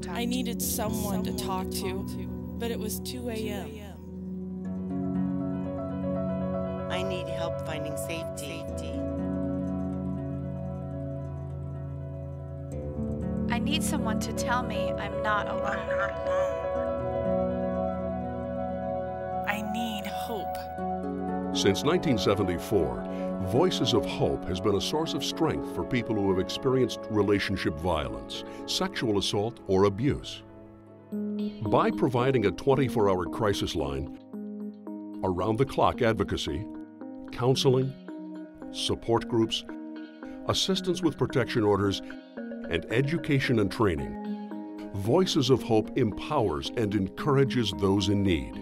I needed someone to talk to, but it was 2 a.m. I need help finding safety. I need someone to tell me I'm not alone. I need hope. Since 1974, Voices of Hope has been a source of strength for people who have experienced relationship violence, sexual assault, or abuse. By providing a 24-hour crisis line, around-the-clock advocacy, counseling, support groups, assistance with protection orders, and education and training, Voices of Hope empowers and encourages those in need.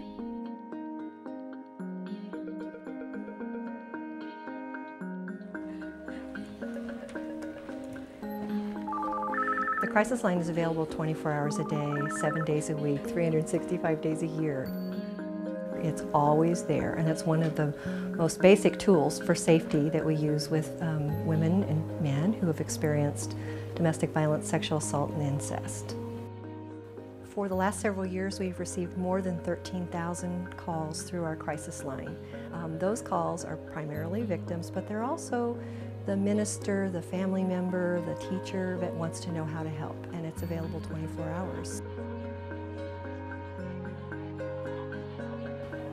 The Crisis Line is available 24 hours a day, 7 days a week, 365 days a year. It's always there, and it's one of the most basic tools for safety that we use with women and men who have experienced domestic violence, sexual assault, and incest. For the last several years, we've received more than 13,000 calls through our Crisis Line. Those calls are primarily victims, but they're also the minister, the family member, the teacher that wants to know how to help, and it's available 24 hours.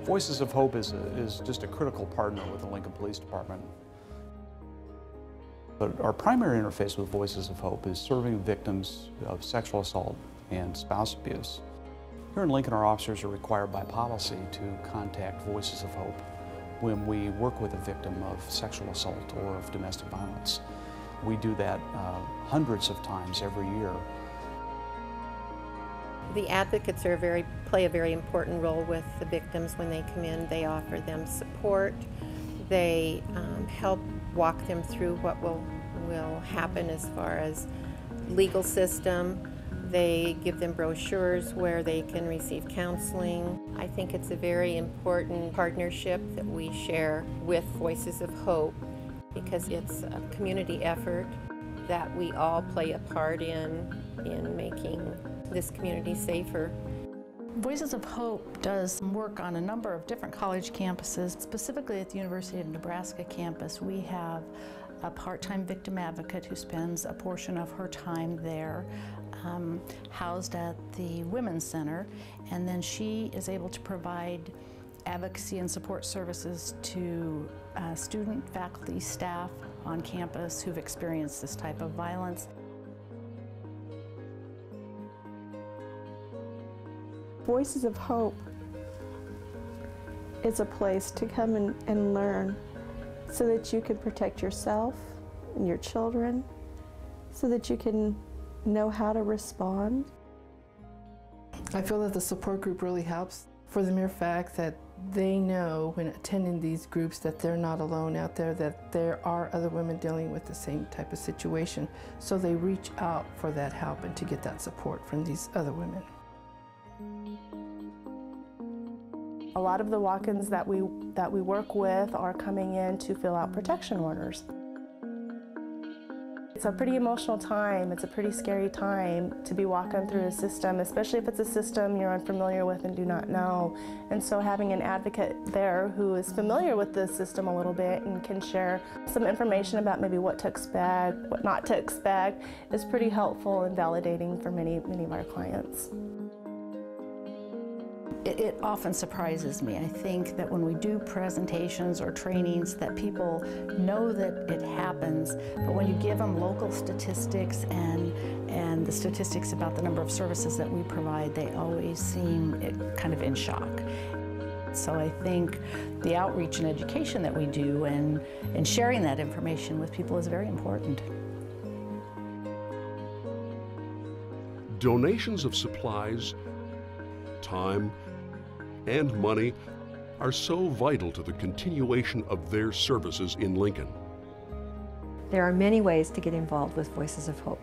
Voices of Hope is just a critical partner with the Lincoln Police Department. But our primary interface with Voices of Hope is serving victims of sexual assault and spouse abuse. Here in Lincoln, our officers are required by policy to contact Voices of Hope when we work with a victim of sexual assault or of domestic violence. We do that hundreds of times every year. The advocates play a very important role with the victims when they come in. They offer them support. They help walk them through what will happen as far as legal system. They give them brochures where they can receive counseling. I think it's a very important partnership that we share with Voices of Hope because it's a community effort that we all play a part in making this community safer. Voices of Hope does work on a number of different college campuses. Specifically at the University of Nebraska campus, we have a part-time victim advocate who spends a portion of her time there, housed at the Women's Center, and then she is able to provide advocacy and support services to student, faculty, staff on campus who've experienced this type of violence. Voices of Hope is a place to come and learn so that you can protect yourself and your children, so that you can know how to respond. I feel that the support group really helps for the mere fact that they know when attending these groups that they're not alone out there, that there are other women dealing with the same type of situation. So they reach out for that help and to get that support from these other women. A lot of the walk-ins that we work with are coming in to fill out protection orders. It's a pretty emotional time. It's a pretty scary time to be walking through a system, especially if it's a system you're unfamiliar with and do not know. And so having an advocate there who is familiar with the system a little bit and can share some information about maybe what to expect, what not to expect, is pretty helpful and validating for many of our clients. It often surprises me. I think that when we do presentations or trainings that people know that it happens, but when you give them local statistics and the statistics about the number of services that we provide, they always seem kind of in shock. So I think the outreach and education that we do and sharing that information with people is very important. Donations of supplies, time, and money are so vital to the continuation of their services in Lincoln. There are many ways to get involved with Voices of Hope.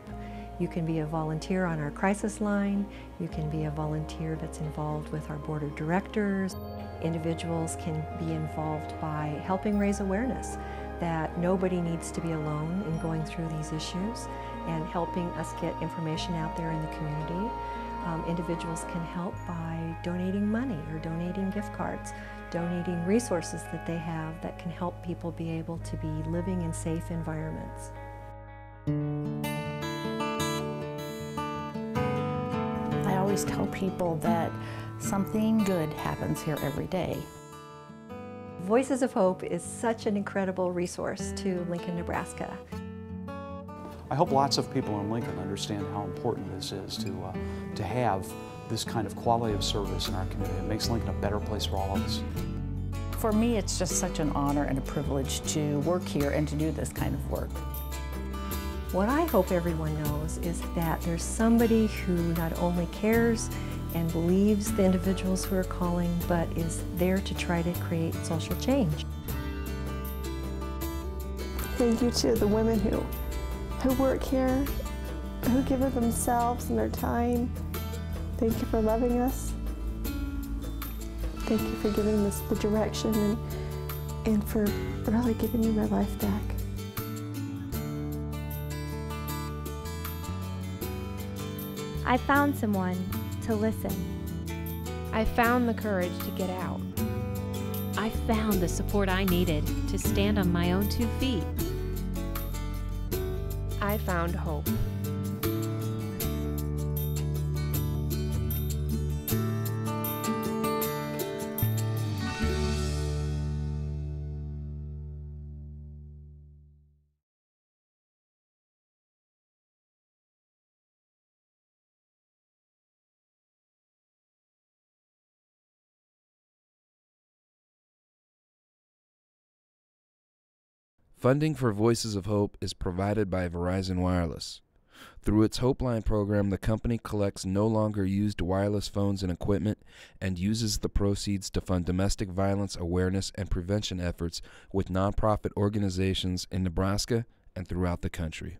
You can be a volunteer on our crisis line. You can be a volunteer that's involved with our board of directors. Individuals can be involved by helping raise awareness that nobody needs to be alone in going through these issues and helping us get information out there in the community. Individuals can help by donating money or donating gift cards, donating resources that they have that can help people be able to be living in safe environments. I always tell people that something good happens here every day. Voices of Hope is such an incredible resource to Lincoln, Nebraska. I hope lots of people in Lincoln understand how important this is to have this kind of quality of service in our community. It makes Lincoln a better place for all of us. For me, it's just such an honor and a privilege to work here and to do this kind of work. What I hope everyone knows is that there's somebody who not only cares and believes the individuals who are calling, but is there to try to create social change. Thank you to the women who work here, who give of themselves and their time. Thank you for loving us. Thank you for giving us the direction and for really giving me my life back. I found someone to listen. I found the courage to get out. I found the support I needed to stand on my own 2 feet. I found hope. Funding for Voices of Hope is provided by Verizon Wireless. Through its Hope Line program, the company collects no longer used wireless phones and equipment and uses the proceeds to fund domestic violence awareness and prevention efforts with nonprofit organizations in Nebraska and throughout the country.